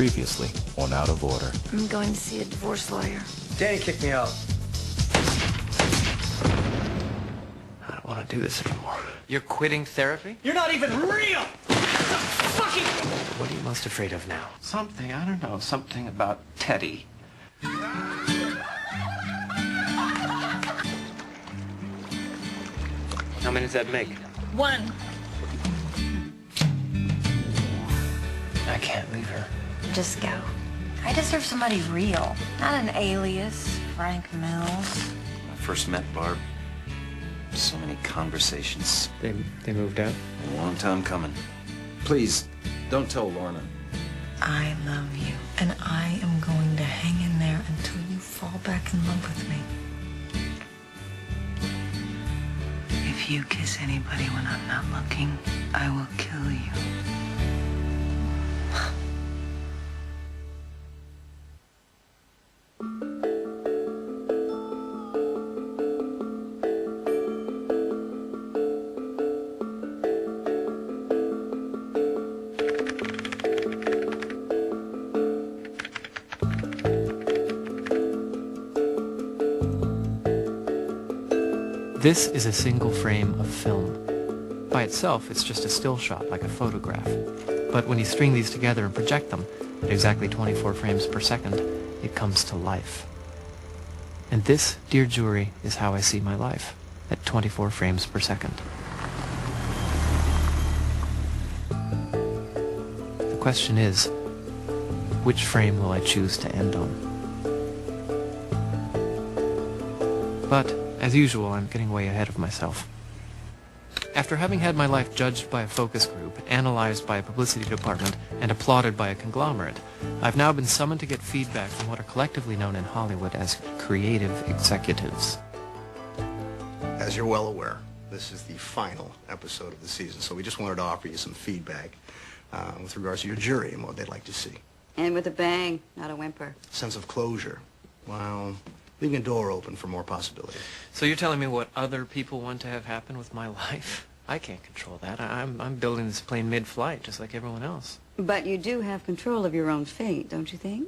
Previously on Out of Order. I'm going to see a divorce lawyer. Danny kicked me out. I don't want to do this anymore. You're quitting therapy? You're not even real! Fucking... What are you most afraid of now? Something, I don't know, something about Teddy. How many does that make? 1. I can't leave her. Just go. I deserve somebody real, not an alias, Frank Mills. When I first met Barb, so many conversations. They moved out? A long time coming. Please, don't tell Lorna. I love you, and I am going to hang in there until you fall back in love with me. If you kiss anybody when I'm not looking, I will kill you. This is a single frame of film. By itself, it's just a still shot, like a photograph. But when you string these together and project them at exactly 24 frames per second, it comes to life. And this, dear jury, is how I see my life, at 24 frames per second. The question is, which frame will I choose to end on? But, as usual, I'm getting way ahead of myself. After having had my life judged by a focus group, analyzed by a publicity department, and applauded by a conglomerate, I've now been summoned to get feedback from what are collectively known in Hollywood as creative executives. As you're well aware, this is the final episode of the season, so we just wanted to offer you some feedback with regards to your jury and what they'd like to see. And with a bang, not a whimper. Sense of closure, while leaving a door open for more possibility. So you're telling me what other people want to have happen with my life? I can't control that. I'm building this plane mid-flight, just like everyone else. But you do have control of your own fate, don't you think?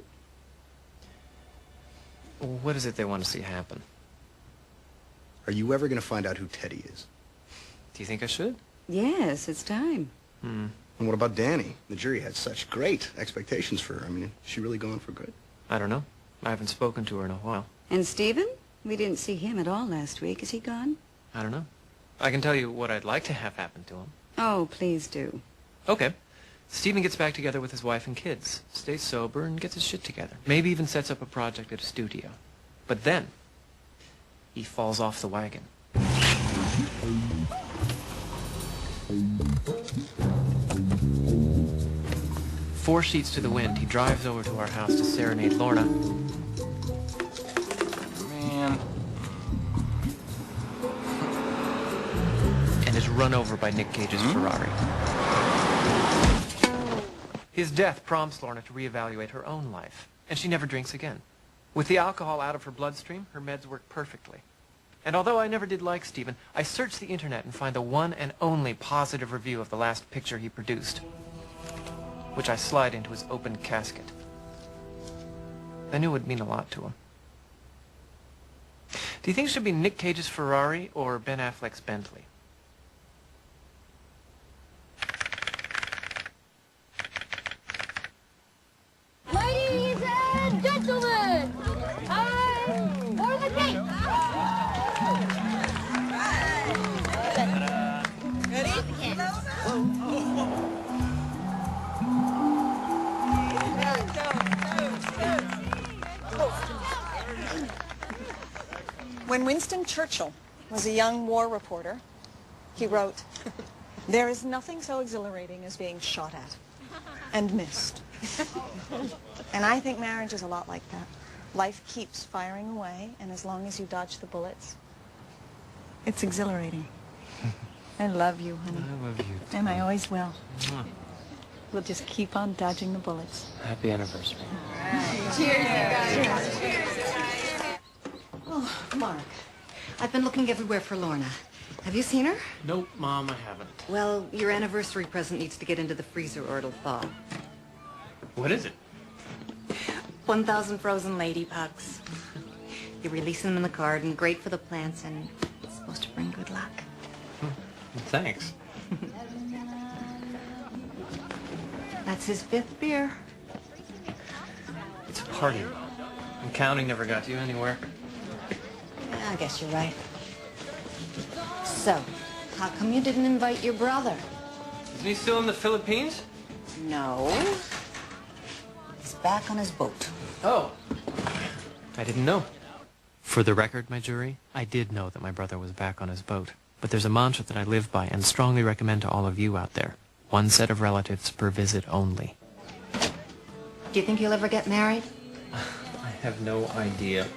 What is it they want to see happen? Are you ever going to find out who Teddy is? Do you think I should? Yes, it's time. And what about Danny? The jury had such great expectations for her. I mean, is she really going for good? I don't know. I haven't spoken to her in a while. And Stephen? We didn't see him at all last week. Is he gone? I don't know. I can tell you what I'd like to have happen to him. Oh, please do. Okay. Stephen gets back together with his wife and kids, stays sober, and gets his shit together. Maybe even sets up a project at a studio. But then, he falls off the wagon. 4 sheets to the wind, he drives over to our house to serenade Lorna. Man. And is run over by Nick Cage's Ferrari. His death prompts Lorna to reevaluate her own life, and she never drinks again. With the alcohol out of her bloodstream, her meds work perfectly. And although I never did like Stephen, I search the internet and find the one and only positive review of the last picture he produced, which I slide into his open casket. I knew it would mean a lot to him. Do you think it should be Nick Cage's Ferrari or Ben Affleck's Bentley? Ladies and gentlemen, time for the gate. When Winston Churchill was a young war reporter, he wrote, "There is nothing so exhilarating as being shot at and missed." And I think marriage is a lot like that. Life keeps firing away, and as long as you dodge the bullets, it's exhilarating. I love you, honey. I love you. And I always will. We'll just keep on dodging the bullets. Happy anniversary. Cheers, you guys. Cheers. Oh, Mark, I've been looking everywhere for Lorna. Have you seen her? Nope, Mom, I haven't. Well, your anniversary present needs to get into the freezer or it'll thaw. What is it? 1,000 frozen ladybugs. You release them in the garden, great for the plants, and it's supposed to bring good luck. Thanks. That's his 5th beer. It's a party. And counting never got you anywhere. Yeah, I guess you're right. So, how come you didn't invite your brother? Isn't he still in the Philippines? No. He's back on his boat. Oh. I didn't know. For the record, my jury, I did know that my brother was back on his boat. But there's a mantra that I live by and strongly recommend to all of you out there. 1 set of relatives per visit only. Do you think you'll ever get married? I have no idea.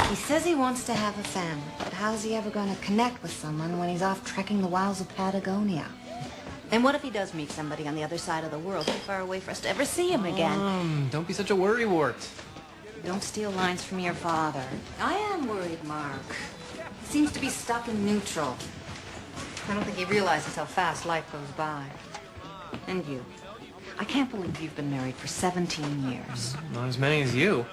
He says he wants to have a family, but how's he ever going to connect with someone when he's off trekking the wilds of Patagonia? And what if he does meet somebody on the other side of the world, too far away for us to ever see him again? Don't be such a worrywart. Don't steal lines from your father. I am worried, Mark. He seems to be stuck in neutral. I don't think he realizes how fast life goes by. And you. I can't believe you've been married for 17 years. Not as many as you.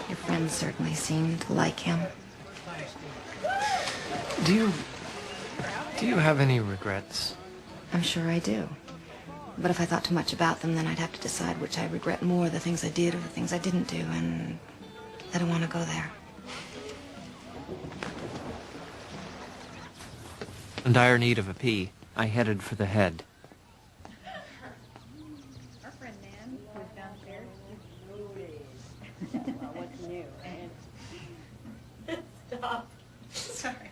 Your friends certainly seem to like him. Do you have any regrets? I'm sure I do. But if I thought too much about them, then I'd have to decide which I regret more, the things I did or the things I didn't do, and I don't want to go there. In dire need of a pee, I headed for the head. Our friend Nan, who's downstairs, what's new? Stop. Sorry.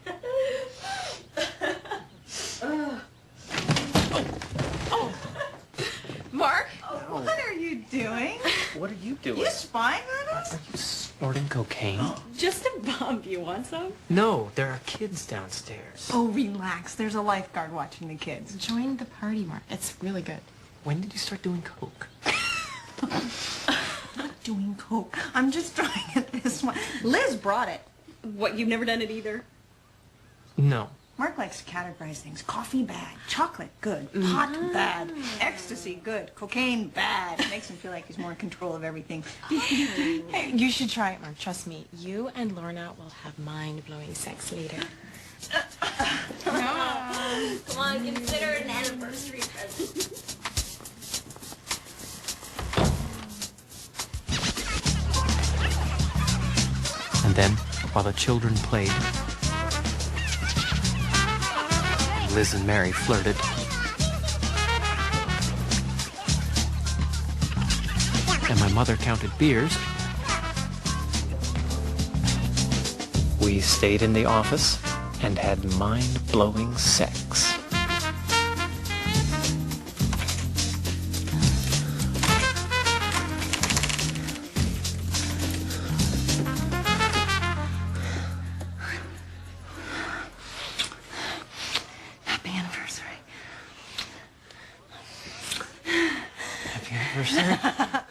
Mark, what are you doing? What are you doing? You spying on us? Are you snorting cocaine? Just a bump. You want some? No, there are kids downstairs. Oh, relax. There's a lifeguard watching the kids. Join the party, Mark. It's really good. When did you start doing coke? I'm not doing coke. I'm just trying it this one. Liz brought it. What, you've never done it either? No. Mark likes to categorize things. Coffee, bad. Chocolate, good. Pot, bad. Ecstasy, good. Cocaine, bad. It makes him feel like he's more in control of everything. Hey, you should try it, Mark. Trust me. You and Lorna will have mind-blowing sex later. Come on, consider it an anniversary present. And then, while the children played, Liz and Mary flirted. And my mother counted beers. We stayed in the office and had mind-blowing sex. Happy anniversary. Happy anniversary.